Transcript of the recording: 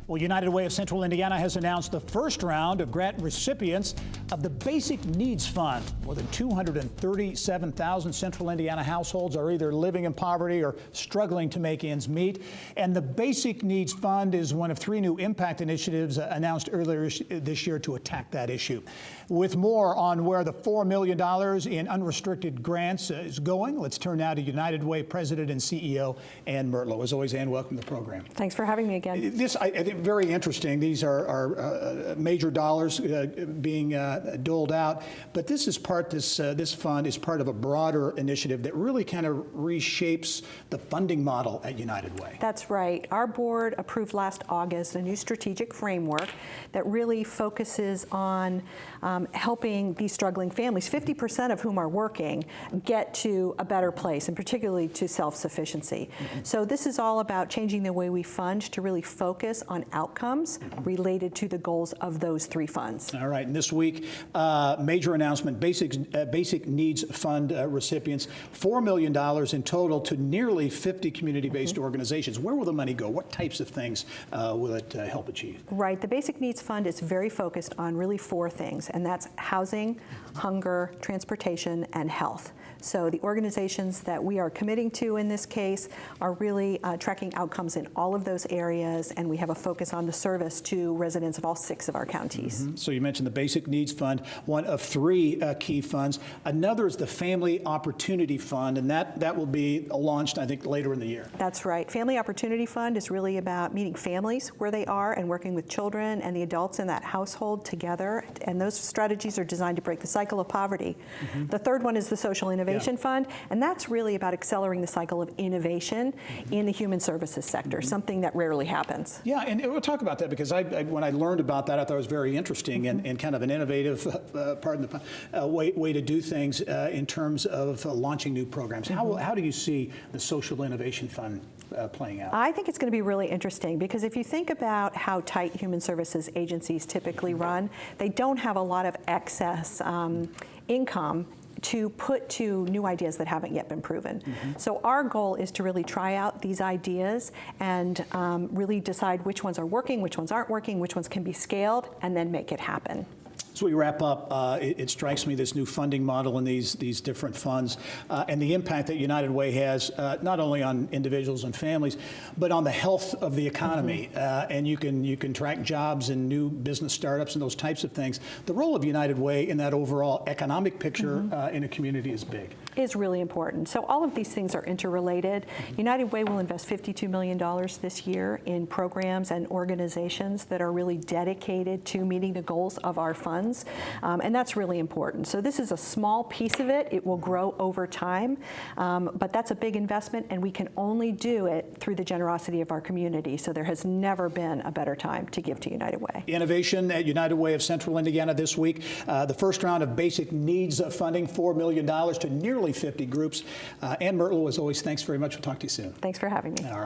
Well, United Way of Central Indiana has announced the first round of grant recipients of the Basic Needs Fund. More than 237,000 Central Indiana households are either living in poverty or struggling to make ends meet. And the Basic Needs Fund is one of 3 new impact initiatives announced earlier this year to attack that issue. With more on where the $4 million in unrestricted grants is going, let's turn now to United Way President and CEO Ann Murtlow. As always, Ann, welcome to the program. Thanks for having me again. This, I think, very interesting. These are major dollars being doled out, but this is this fund is part of a broader initiative that really kind of reshapes the funding model at United Way. That's right. Our board approved last August a new strategic framework that really focuses on helping these struggling families, 50% of whom are working, get to a better place, and particularly to self-sufficiency. So this is all about changing the way we fund to really focus on outcomes related to the goals of those 3 funds. All right, and this week, major announcement, Basic Needs Fund recipients, $4 million in total to nearly 50 community-based organizations. Where will the money go? What types of things will it help achieve? Right, the Basic Needs Fund is very focused on really 4 things, and that's housing, hunger, transportation, and health. So the organizations that we are committing to in this case are really tracking outcomes in all of those areas, and we have a focus on the service to residents of all 6 of our counties. So you mentioned the Basic Needs Fund, one of 3 key funds. Another is the Family Opportunity Fund, and that will be launched, I think, later in the year. That's right. Family Opportunity Fund is really about meeting families where they are and working with children and the adults in that household together, and those strategies are designed to break the cycle of poverty. The third one is the Social Innovation Fund, and that's really about accelerating the cycle of innovation in the human services sector, something that rarely happens. Yeah, and we'll talk about that because when I learned about that, I thought it was very interesting and kind of an innovative way to do things in terms of launching new programs. How do you see the Social Innovation Fund playing out? I think it's going to be really interesting because if you think about how tight human services agencies typically run, they don't have a lot of excess income to put to new ideas that haven't yet been proven. So our goal is to really try out these ideas and really decide which ones are working, which ones aren't working, which ones can be scaled, and then make it happen. So we wrap up, it strikes me this new funding model and these different funds and the impact that United Way has not only on individuals and families, but on the health of the economy. And you can track jobs and new business startups and those types of things. The role of United Way in that overall economic picture in a community is big. Is really important. So all of these things are interrelated. United Way will invest $52 million this year in programs and organizations that are really dedicated to meeting the goals of our funds. And that's really important. So this is a small piece of it. It will grow over time, but that's a big investment, and we can only do it through the generosity of our community. So there has never been a better time to give to United Way. Innovation at United Way of Central Indiana this week. The first round of Basic Needs funding, $4 million to nearly 50 groups. Ann Murtlow, as always, thanks very much. We'll talk to you soon. Thanks for having me. All right.